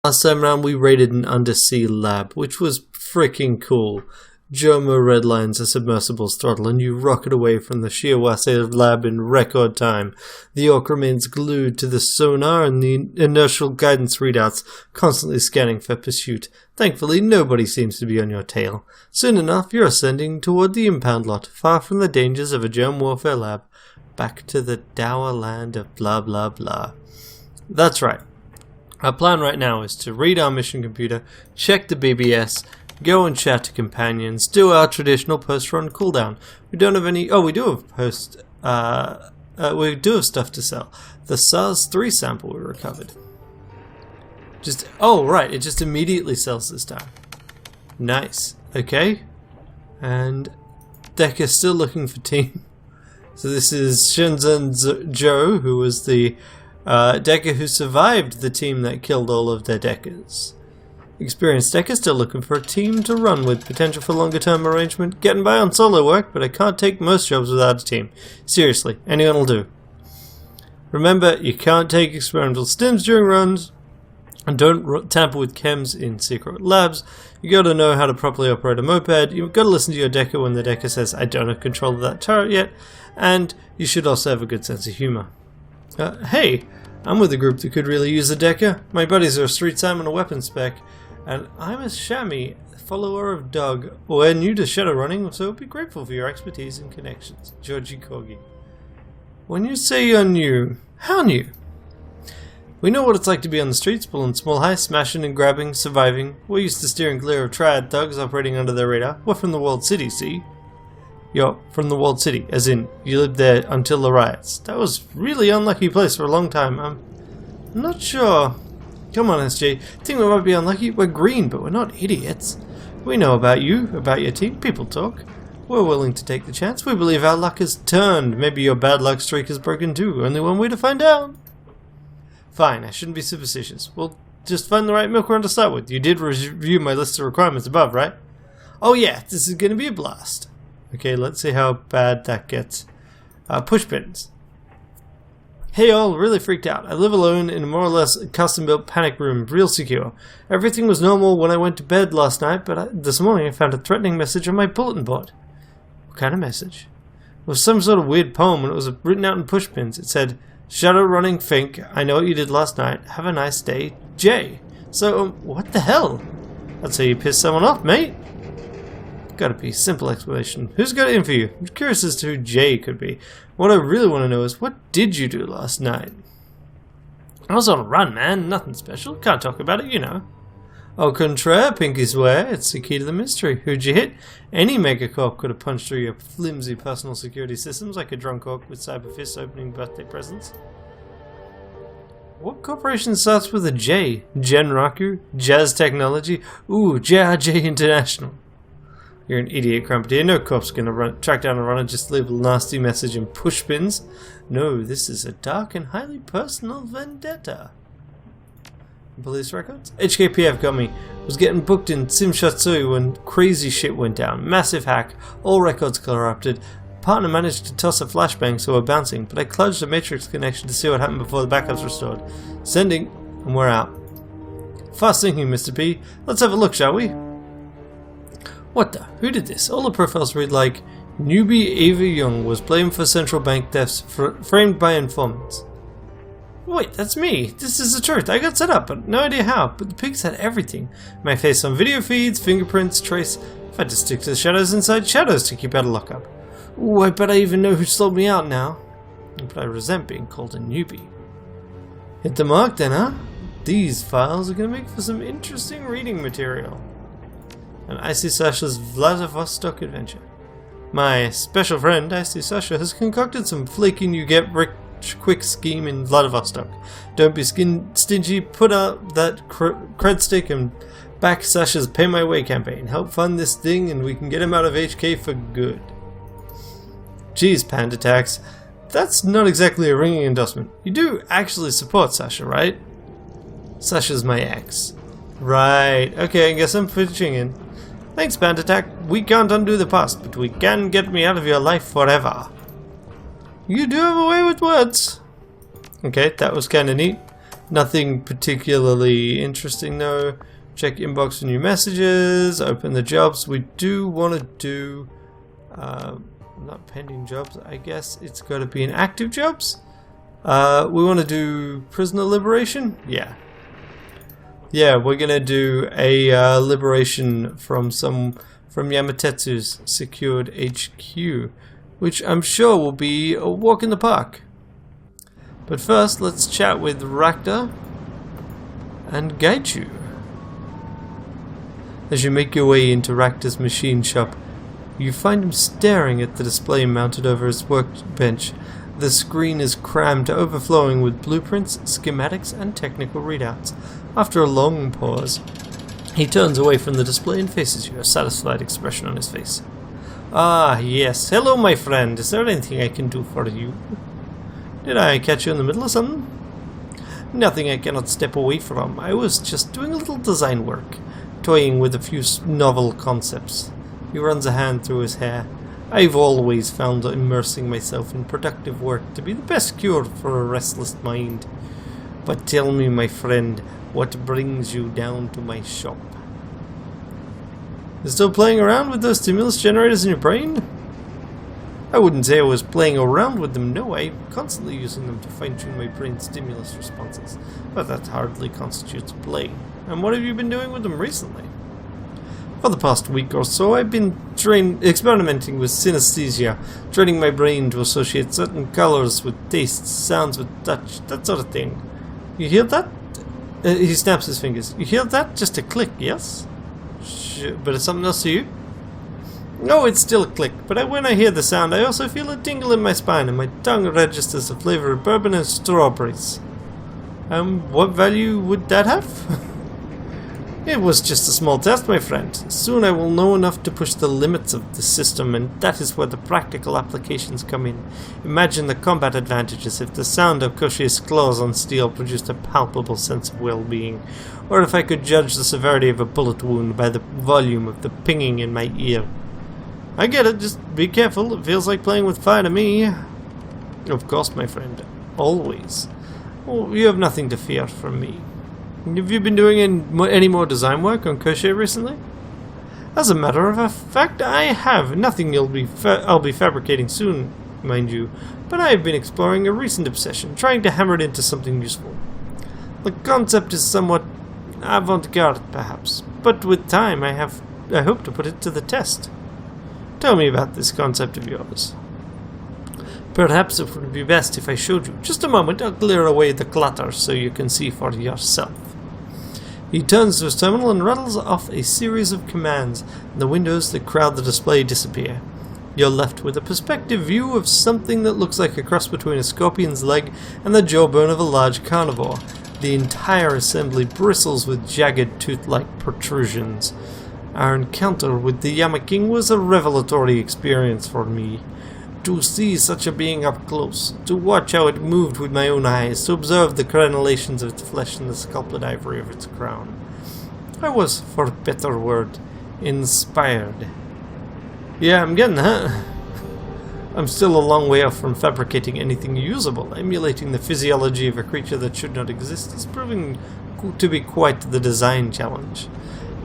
Last time around we raided an undersea lab, which was freaking cool. Jomo redlines a submersible's throttle and you rocket away from the Shiawase lab in record time. The Orc remains glued to the sonar and the inertial guidance readouts, constantly scanning for pursuit. Thankfully, nobody seems to be on your tail. Soon enough, you're ascending toward the impound lot, far from the dangers of a germ warfare lab. Back to the dour land of blah blah blah. That's right. Our plan right now is to read our mission computer, check the BBS, go and chat to companions, do our traditional post-run cooldown. We don't have any... Oh, we do have we do have stuff to sell. The SARS-3 sample we recovered. Oh, right, it just immediately sells this time. Nice. Okay. And Decker's still looking for team. So this is Shenzhen Joe, who was the Decker who survived the team that killed all of their Deckers. Experienced Decker still looking for a team to run with, potential for longer term arrangement. Getting by on solo work, but I can't take most jobs without a team. Seriously, anyone will do. Remember, you can't take experimental stims during runs, and don't tamper with chems in secret labs. You gotta know how to properly operate a moped. You've gotta listen to your Decker when the Decker says, I don't have control of that turret yet, and you should also have a good sense of humor. Hey, I'm with a group that could really use a Decker. My buddies are a Street Sam and a weapon spec, and I'm a Shammy, follower of Doug. We're new to Shadowrunning, so be grateful for your expertise and connections. Georgie Corgi. When you say you're new, how new? We know what it's like to be on the streets, pulling small heists, smashing and grabbing, surviving. We're used to steering clear of triad thugs operating under their radar. We're from the walled city, see? You're from the walled city, as in, you lived there until the riots. That was really unlucky place for a long time. I'm not sure. Come on, SJ. Think we might be unlucky? We're green, but we're not idiots. We know about you, about your team. People talk. We're willing to take the chance. We believe our luck has turned. Maybe your bad luck streak is broken too. Only one way to find out. Fine, I shouldn't be superstitious. We'll just find the right milk run to start with. You did review my list of requirements above, right? Oh yeah, this is going to be a blast. Okay, let's see how bad that gets. Push pins. Hey all, really freaked out. I live alone in a more or less custom-built panic room, real secure. Everything was normal when I went to bed last night, but this morning I found a threatening message on my bulletin board. What kind of message? It was some sort of weird poem, and it was written out in push pins. It said, Shadowrunning Fink, I know what you did last night. Have a nice day, Jay. So, what the hell? That's how you piss someone off, mate. Gotta be a simple explanation. Who's got it in for you? I'm curious as to who Jay could be. What I really want to know is, what did you do last night? I was on a run, man. Nothing special. Can't talk about it, you know. Au contraire, pinky swear. It's the key to the mystery. Who'd you hit? Any megacorp could have punched through your flimsy personal security systems like a drunk orc with cyber fists opening birthday presents. What corporation starts with a J? Genraku? Jazz Technology? Ooh, JRJ International. You're an idiot, Crumpetier. No corp's gonna track down a runner, just leave a nasty message and push pins. No, this is a dark and highly personal vendetta. Police records? HKPF got me. Was getting booked in Simshatsui when crazy shit went down. Massive hack. All records corrupted. Partner managed to toss a flashbang so we're bouncing, but I clutched a matrix connection to see what happened before the backup's restored. Sending, and we're out. Fast thinking, Mr. P. Let's have a look, shall we? What the? Who did this? All the profiles read like, Newbie Ava Young was blamed for central bank thefts framed by informants. Wait, that's me. This is the truth. I got set up, but no idea how. But the pigs had everything. My face on video feeds, fingerprints, trace. If I had to stick to the shadows inside shadows to keep out of lockup. Ooh, I bet I even know who sold me out now. But I resent being called a newbie. Hit the mark then, huh? These files are going to make for some interesting reading material. And Icy Sasha's Vladivostok adventure. My special friend, Icy Sasha, has concocted some flaky you get rich quick scheme in Vladivostok. Don't be stingy, put out that cred stick and back Sasha's Pay My Way campaign. Help fund this thing and we can get him out of HK for good. Geez, Panda Tax, that's not exactly a ringing endorsement. You do actually support Sasha, right? Sasha's my ex. Right, okay, I guess I'm pitching in. Thanks, Panda Tax. We can't undo the past, but we can get me out of your life forever. You do have a way with words. Okay, that was kinda neat. Nothing particularly interesting though. Check inbox for new messages, open the jobs. We do want to do, not pending jobs, I guess it's got to be in active jobs. We want to do prisoner liberation? Yeah. Yeah, we're going to do a liberation from Yamatetsu's secured HQ, which I'm sure will be a walk in the park. But first, let's chat with Rakta and Gaichu. As you make your way into Rakta's machine shop, you find him staring at the display mounted over his workbench. The screen is crammed to overflowing with blueprints, schematics, and technical readouts. After a long pause, he turns away from the display and faces you, a satisfied expression on his face. Ah, yes. Hello, my friend. Is there anything I can do for you? Did I catch you in the middle of something? Nothing I cannot step away from. I was just doing a little design work, toying with a few novel concepts. He runs a hand through his hair. I've always found immersing myself in productive work to be the best cure for a restless mind. But tell me, my friend, what brings you down to my shop? You're still playing around with those stimulus generators in your brain? I wouldn't say I was playing around with them, no, I'm constantly using them to fine-tune my brain's stimulus responses, but that hardly constitutes play. And what have you been doing with them recently? For the past week or so, I've been experimenting with synesthesia, training my brain to associate certain colors with tastes, sounds with touch, that sort of thing. You hear that? He snaps his fingers. You hear that? Just a click, yes? But it's something else to you? No, it's still a click, but when I hear the sound, I also feel a tingle in my spine, and my tongue registers the flavor of bourbon and strawberries. What value would that have? It was just a small test, my friend. Soon I will know enough to push the limits of the system, and that is where the practical applications come in. Imagine the combat advantages if the sound of Koshie's claws on steel produced a palpable sense of well-being, or if I could judge the severity of a bullet wound by the volume of the pinging in my ear. I get it, just be careful, it feels like playing with fire to me. Of course, my friend, always. Oh, you have nothing to fear from me. Have you been doing any more design work on Koshie recently? As a matter of fact, I have. Nothing I'll be fabricating soon, mind you, but I have been exploring a recent obsession, trying to hammer it into something useful. The concept is somewhat avant-garde, perhaps, but with time I hope to put it to the test. Tell me about this concept of yours. Perhaps it would be best if I showed you. Just a moment, I'll clear away the clutter so you can see for yourself. He turns to his terminal and rattles off a series of commands, and the windows that crowd the display disappear. You're left with a perspective view of something that looks like a cross between a scorpion's leg and the jawbone of a large carnivore. The entire assembly bristles with jagged tooth-like protrusions. Our encounter with the Yama King was a revelatory experience for me. To see such a being up close, to watch how it moved with my own eyes, to observe the crenellations of its flesh and the sculpted ivory of its crown. I was, for a better word, inspired. Yeah, I'm getting that. I'm still a long way off from fabricating anything usable. Emulating the physiology of a creature that should not exist is proving to be quite the design challenge.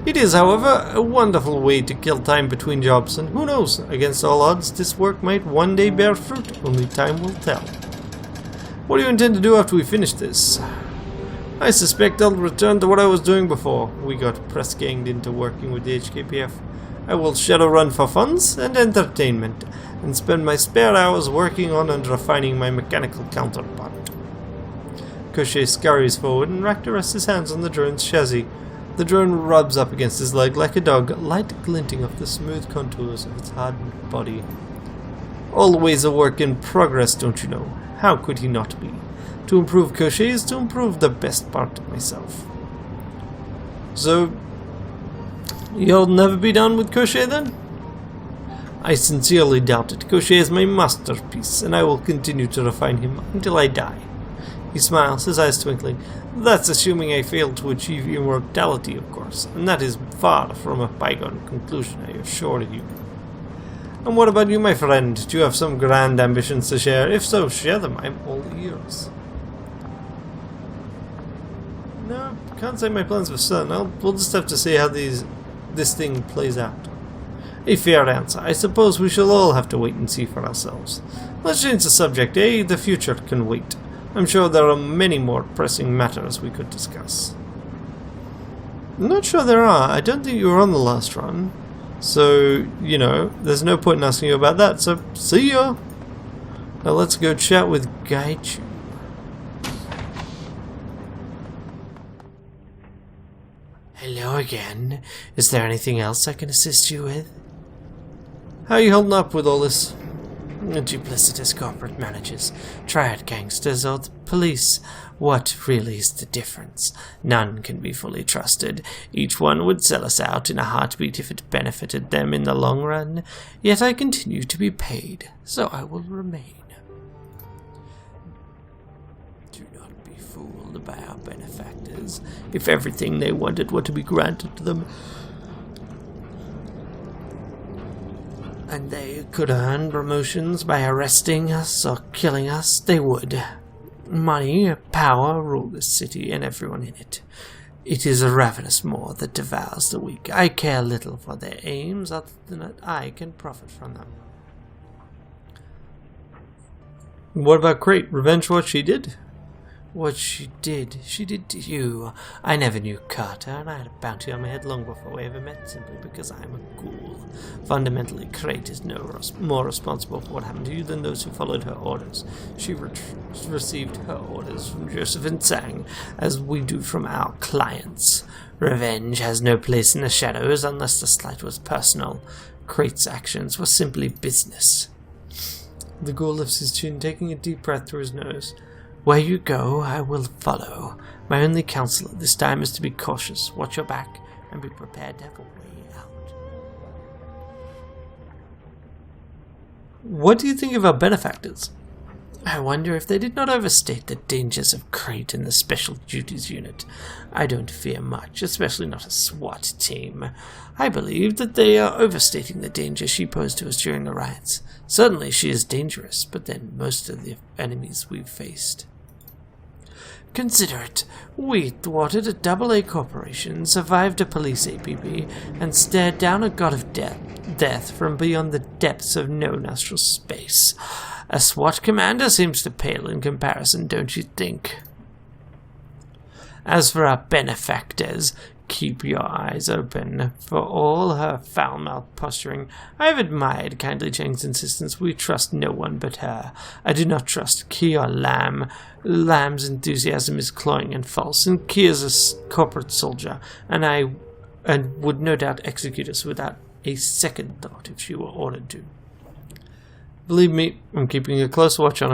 It is, however, a wonderful way to kill time between jobs, and who knows, against all odds, this work might one day bear fruit, only time will tell. What do you intend to do after we finish this? I suspect I'll return to what I was doing before we got press-ganged into working with the HKPF. I will Shadowrun for funds and entertainment, and spend my spare hours working on and refining my mechanical counterpart. Koshie scurries forward, and Rakta rests his hands on the drone's chassis. The drone rubs up against his leg like a dog, light glinting off the smooth contours of its hardened body. Always a work in progress, don't you know? How could he not be? To improve Koshie is to improve the best part of myself. So, you'll never be done with Koshie then? I sincerely doubt it. Koshie is my masterpiece, and I will continue to refine him until I die. He smiles, his eyes twinkling. That's assuming I fail to achieve immortality, of course, and that is far from a bygone conclusion, I assure you. And what about you, my friend? Do you have some grand ambitions to share? If so, share them. I'm all ears. can't say my plans for certain. We'll just have to see how this thing plays out. A fair answer. I suppose we shall all have to wait and see for ourselves. Let's change the subject, eh? The future can wait. I'm sure there are many more pressing matters we could discuss. I'm not sure there are. I don't think you were on the last run. So, you know, there's no point in asking you about that, so see ya! Now let's go chat with Gaiju. Hello again. Is there anything else I can assist you with? How are you holding up with all this? Duplicitous corporate managers, triad gangsters, or the police. What really is the difference? None can be fully trusted. Each one would sell us out in a heartbeat if it benefited them in the long run. Yet I continue to be paid, so I will remain. Do not be fooled by our benefactors. If everything they wanted were to be granted to them, and they could earn promotions by arresting us or killing us, they would. Money, power rule this city and everyone in it. It is a ravenous maw that devours the weak. I care little for their aims, other than that I can profit from them. What about Crate? Revenge for what she did? What she did to you. I never knew Carter, and I had a bounty on my head long before we ever met, simply because I'm a ghoul. Fundamentally, Crate is no more responsible for what happened to you than those who followed her orders. She received her orders from Joseph and Sang, as we do from our clients. Revenge has no place in the shadows unless the slight was personal. Crate's actions were simply business. The ghoul lifts his chin, taking a deep breath through his nose. Where you go, I will follow. My only counsel at this time is to be cautious, watch your back, and be prepared to have a way out. What do you think of our benefactors? I wonder if they did not overstate the dangers of Crate and the Special Duties Unit. I don't fear much, especially not a SWAT team. I believe that they are overstating the danger she posed to us during the riots. Certainly she is dangerous, but then most of the enemies we've faced. Consider it. We thwarted a AA corporation, survived a police APB, and stared down a god of death from beyond the depths of known astral space. A SWAT commander seems to pale in comparison, don't you think? As for our benefactors, keep your eyes open. For all her foul-mouthed posturing, I have admired Kindly Chang's insistence we trust no one but her. I do not trust Ki or Lam. Lam's enthusiasm is cloying and false, and Ki is a corporate soldier, and would no doubt execute us without a second thought if she were ordered to. Believe me, I'm keeping a close watch on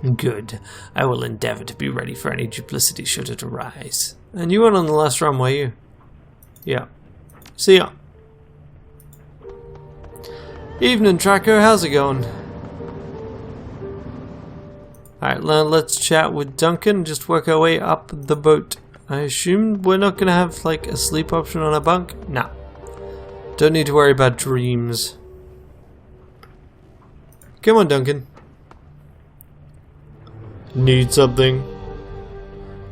him. Good. I will endeavor to be ready for any duplicity should it arise. And you weren't on the last run, were you? Yeah. See ya. Evening, Tracker. How's it going? Alright, let's chat with Duncan and just work our way up the boat. I assume we're not going to have, like, a sleep option on our bunk? Nah. Don't need to worry about dreams. Come on, Duncan. Need something?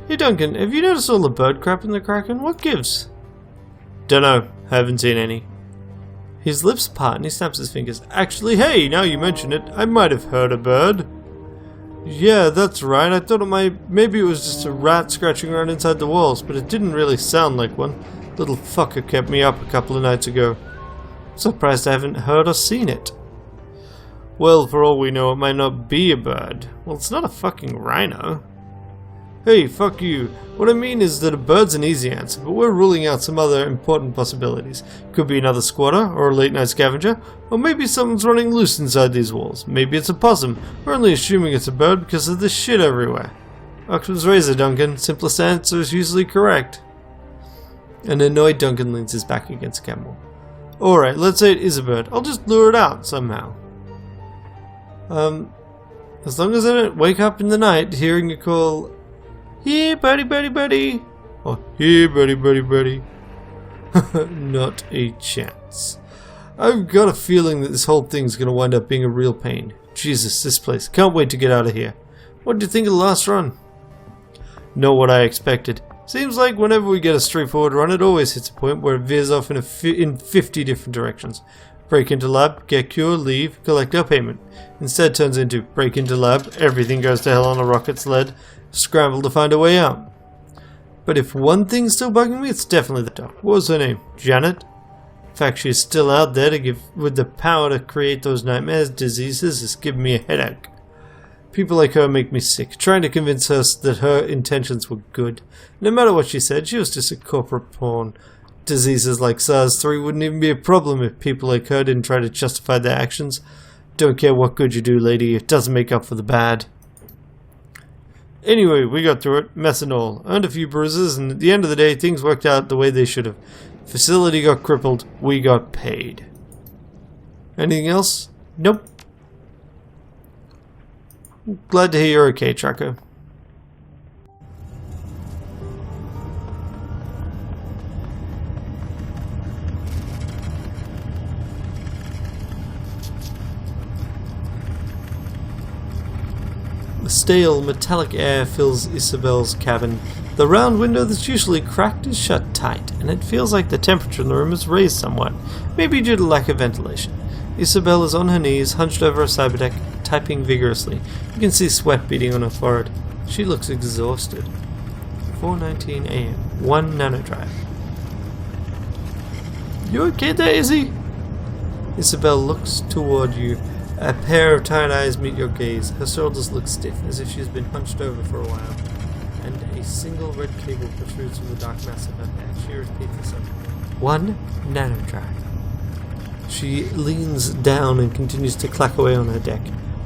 Hey, Duncan, have you noticed all the bird crap in the Kraken? What gives? Dunno. Haven't seen any. His lips part and he snaps his fingers. Actually, hey, now you mention it, I might have heard a bird. Yeah, that's right. I thought maybe it was just a rat scratching around inside the walls, but it didn't really sound like one. Little fucker kept me up a couple of nights ago. Surprised I haven't heard or seen it. Well, for all we know, it might not be a bird. Well, it's not a fucking rhino. Hey, fuck you. What I mean is that a bird's an easy answer, but we're ruling out some other important possibilities. Could be another squatter, or a late-night scavenger, or maybe someone's running loose inside these walls. Maybe it's a possum. We're only assuming it's a bird because of this shit everywhere. Occam's razor, Duncan. Simplest answer is usually correct. An annoyed Duncan leans his back against Campbell. Alright, let's say it is a bird. I'll just lure it out somehow. As long as I don't wake up in the night hearing you call, "Here, buddy, buddy, buddy," or "Here, buddy, buddy, buddy." Not a chance. I've got a feeling that this whole thing's gonna wind up being a real pain. Jesus, this place. Can't wait to get out of here. What did you think of the last run? Not what I expected. Seems like whenever we get a straightforward run, it always hits a point where it veers off in 50 different directions. Break into lab, get cure, leave, collect our payment. Instead turns into break into lab, everything goes to hell on a rocket sled, scramble to find a way out. But if one thing's still bugging me, it's definitely the doc. What was her name? Janet? In fact, she's still out there with the power to create those nightmares, diseases, is giving me a headache. People like her make me sick, trying to convince us that her intentions were good. No matter what she said, she was just a corporate pawn. Diseases like SARS-3 wouldn't even be a problem if people like her didn't try to justify their actions. Don't care what good you do, lady, it doesn't make up for the bad. Anyway, we got through it, mess and all. Earned a few bruises, and at the end of the day, things worked out the way they should have. Facility got crippled, we got paid. Anything else? Nope. Glad to hear you're okay, Tracker. The stale, metallic air fills Isabel's cabin. The round window that's usually cracked is shut tight, and it feels like the temperature in the room is raised somewhat, maybe due to lack of ventilation. Isabel is on her knees, hunched over a cyberdeck, typing vigorously. You can see sweat beading on her forehead. She looks exhausted. 4:19 AM. 1 nanodrive. You okay there, Izzy? Isabel looks toward you. A pair of tired eyes meet your gaze. Her shoulders look stiff, as if she's been hunched over for a while. And a single red cable protrudes from the dark mass of her head. She repeats herself. 1 nanodrive. She leans down and continues to clack away on her deck.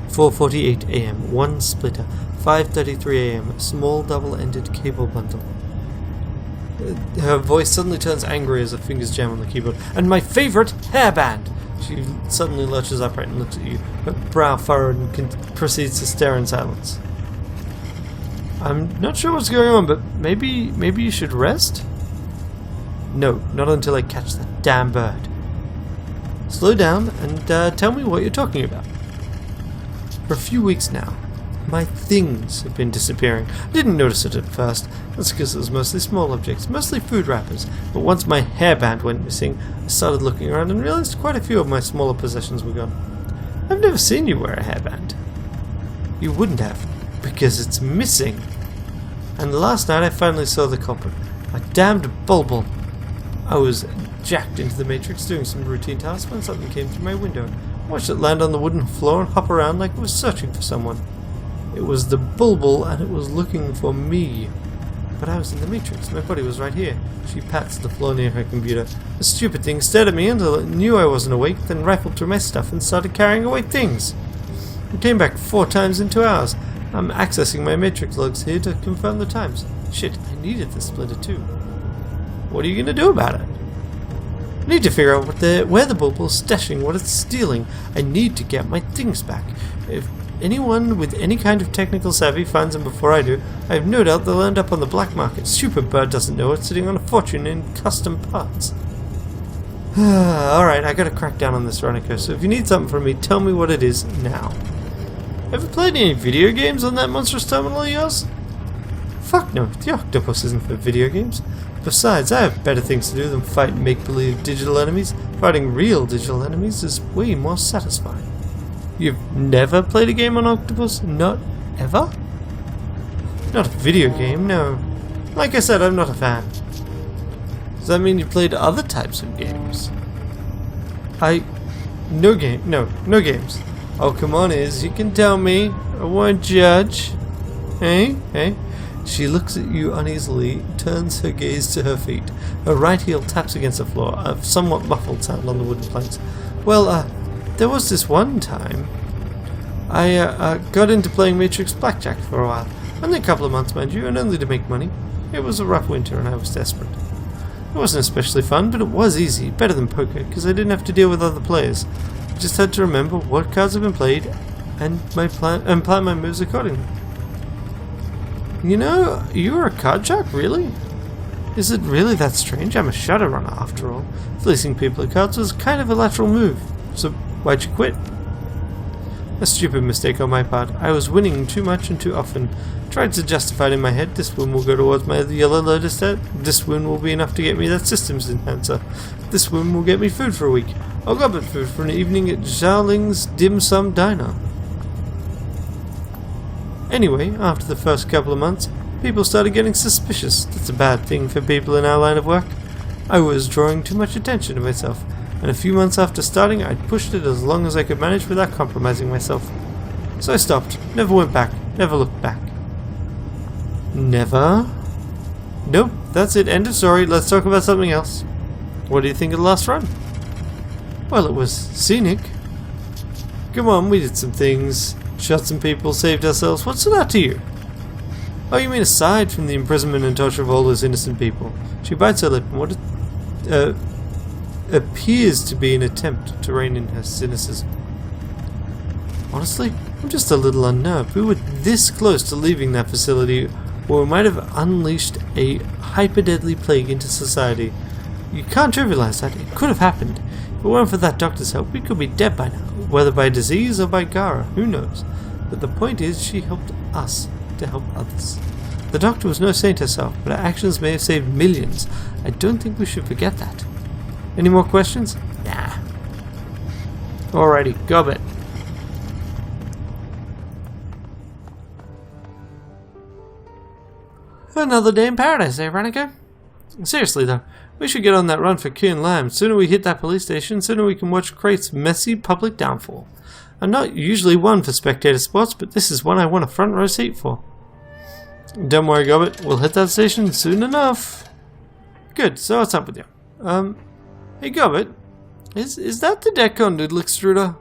4:48 AM. 1 splitter. 5:33 AM. Small double-ended cable bundle. Her voice suddenly turns angry as her fingers jam on the keyboard. And my favorite hairband! She suddenly lurches upright and looks at you, her brow furrowed, and proceeds to stare in silence. I'm not sure what's going on, but maybe you should rest? No, not until I catch that damn bird. Slow down and tell me what you're talking about. For a few weeks now, my things have been disappearing. I didn't notice it at first. That's because it was mostly small objects, mostly food wrappers. But once my hairband went missing, I started looking around and realized quite a few of my smaller possessions were gone. I've never seen you wear a hairband. You wouldn't have, because it's missing. And last night I finally saw the culprit. A damned bulbul. I was jacked into the Matrix doing some routine tasks when something came through my window. I watched it land on the wooden floor and hop around like it was searching for someone. It was the bulbul and it was looking for me. But I was in the Matrix. My body was right here. She pats the floor near her computer. The stupid thing stared at me until it knew I wasn't awake, then rifled through my stuff and started carrying away things. It came back 4 times in 2 hours. I'm accessing my Matrix logs here to confirm the times. Shit, I needed this splinter too. What are you gonna do about it? I need to figure out where the bulbul's stashing what it's stealing. I need to get my things back. If anyone with any kind of technical savvy finds them before I do, I have no doubt they'll end up on the black market. Stupid bird doesn't know it's sitting on a fortune in custom parts. Alright, I gotta crack down on this, Ranneko, so if you need something from me, tell me what it is now. Ever played any video games on that monstrous terminal of yours? Fuck no, the octopus isn't for video games. Besides, I have better things to do than fight make-believe digital enemies. Fighting real digital enemies is way more satisfying. You've never played a game on Octopus? Not ever? Not a video game, no. Like I said, I'm not a fan. Does that mean you played other types of games? No games. Oh, come on, Iz, you can tell me. I won't judge. Hey? She looks at you uneasily, turns her gaze to her feet. Her right heel taps against the floor, a somewhat muffled sound on the wooden planks. Well, there was this one time. I got into playing Matrix Blackjack for a while. Only a couple of months, mind you, and only to make money. It was a rough winter and I was desperate. It wasn't especially fun, but it was easy, better than poker, because I didn't have to deal with other players. I just had to remember what cards have been played and plan my moves accordingly. You know, you're a card shark, really? Is it really that strange? I'm a Shadowrunner, after all. Fleecing people at cards was kind of a lateral move. So, why'd you quit? A stupid mistake on my part. I was winning too much and too often. Tried to justify it in my head. This win will go towards my yellow lotus set. This win will be enough to get me that systems enhancer. This win will get me food for a week. I'll go but food for an evening at Xiaoling's Dim Sum Diner. Anyway, after the first couple of months, people started getting suspicious. That's a bad thing for people in our line of work. I was drawing too much attention to myself, and a few months after starting, I'd pushed it as long as I could manage without compromising myself. So I stopped. Never went back. Never looked back. Never? Nope, that's it. End of story. Let's talk about something else. What do you think of the last run? Well, it was scenic. Come on, we did some things. Shot some people, saved ourselves. What's that to you? Oh, you mean aside from the imprisonment and torture of all those innocent people? She bites her lip and what appears to be an attempt to rein in her cynicism. Honestly, I'm just a little unnerved. We were this close to leaving that facility, or we might have unleashed a hyper-deadly plague into society. You can't trivialize that. It could have happened. If it weren't for that doctor's help, we could be dead by now. Whether by disease or by Gara, who knows? But the point is, she helped us to help others. The doctor was no saint herself, but her actions may have saved millions. I don't think we should forget that. Any more questions? Nah. Alrighty, gobbit. Another day in paradise, eh, Ranneko? Seriously though, we should get on that run for Kuan Lam. Sooner we hit that police station, sooner we can watch Krait's messy public downfall. I'm not usually one for spectator sports, but this is one I want a front row seat for. Don't worry, Gobbit. We'll hit that station soon enough. Good, so what's up with you? Hey Gobbit, is that the Decon Noodle Extruder?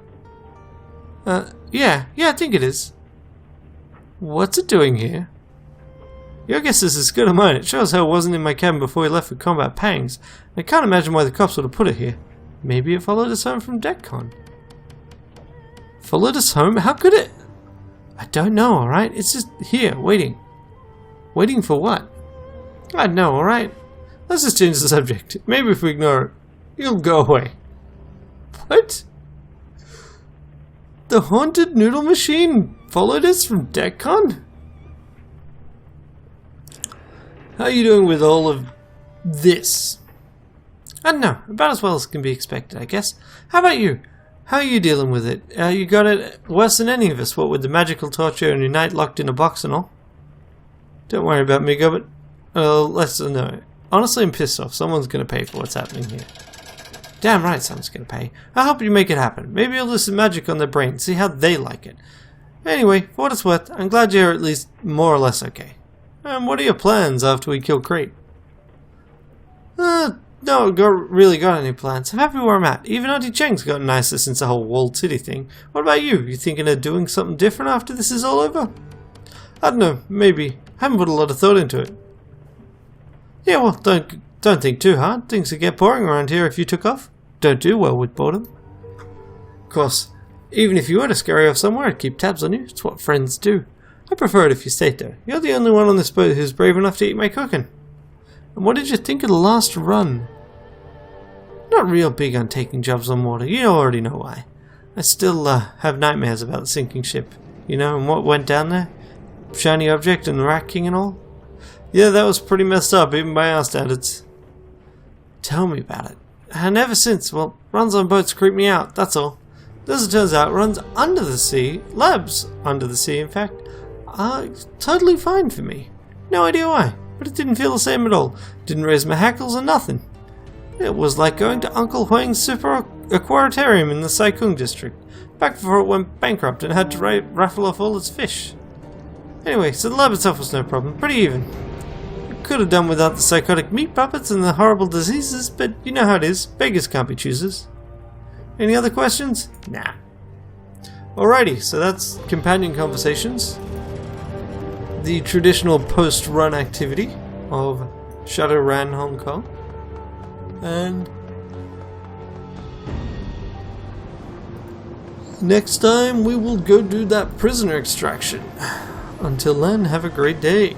Yeah, I think it is. What's it doing here? Your guess is as good as mine. It shows how it wasn't in my cabin before we left for combat pangs. I can't imagine why the cops would have put it here. Maybe it followed us home from DECCON. Followed us home? How could it? I don't know, alright? It's just here, waiting. Waiting for what? I don't know, alright? Let's just change the subject. Maybe if we ignore it, you'll go away. What? The haunted noodle machine followed us from DECCON? How are you doing with all of this? I don't know, about as well as can be expected, I guess. How about you? How are you dealing with it? You got it worse than any of us, what with the magical torture and your night locked in a box and all. Don't worry about me, Gobbit. No. Honestly, I'm pissed off. Someone's gonna pay for what's happening here. Damn right someone's gonna pay. I'll help you make it happen. Maybe you'll do some magic on their brain, see how they like it. Anyway, for what it's worth, I'm glad you're at least more or less okay. What are your plans after we kill Krait? No, really got any plans. I'm happy where I'm at. Even Auntie Cheng's gotten nicer since the whole walled city thing. What about you? You thinking of doing something different after this is all over? I don't know, maybe. Haven't put a lot of thought into it. Yeah, well, don't think too hard. Things would get boring around here if you took off. Don't do well with boredom. Of course, even if you were to scurry off somewhere, I'd keep tabs on you. It's what friends do. I prefer it if you stayed there. You're the only one on this boat who's brave enough to eat my cooking. And what did you think of the last run? Not real big on taking jobs on water. You already know why. I still have nightmares about the sinking ship. You know, and what went down there? Shiny object and the Rat King and all? Yeah, that was pretty messed up, even by our standards. Tell me about it. And ever since, well, runs on boats creep me out, that's all. As it turns out, runs under the sea, labs under the sea in fact, are totally fine for me. No idea why, but it didn't feel the same at all. Didn't raise my hackles or nothing. It was like going to Uncle Huang's super aquarium in the Saikung district, back before it went bankrupt and had to raffle off all its fish. Anyway, so the lab itself was no problem, pretty even. Could have done without the psychotic meat puppets and the horrible diseases, but you know how it is, beggars can't be choosers. Any other questions? Nah. Alrighty, so that's companion conversations. The traditional post-run activity of ShadowRan Hong Kong. And next time we will go do that prisoner extraction. Until then, have a great day.